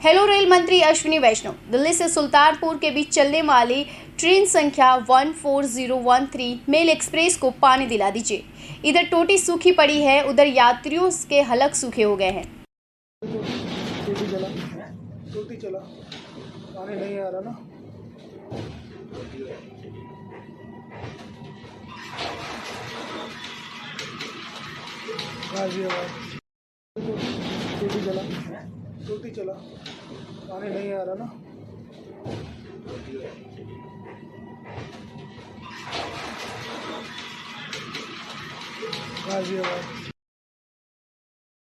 Hello, rail मंत्री अश्विनी वैष्णव दिल्ली से सुल्तानपुर के बीच चलने वाली ट्रेन संख्या 14013 मेल एक्सप्रेस को पानी दिला दीजिए। इधर टोटी सूखी पड़ी है, उधर यात्रियों के हलक सूखे हो गए हैं। टोटी चला, पानी नहीं आ रहा ना। गाजियाबाद टोटी चला, पानी नहीं आ रहा ना। गाजियाबाद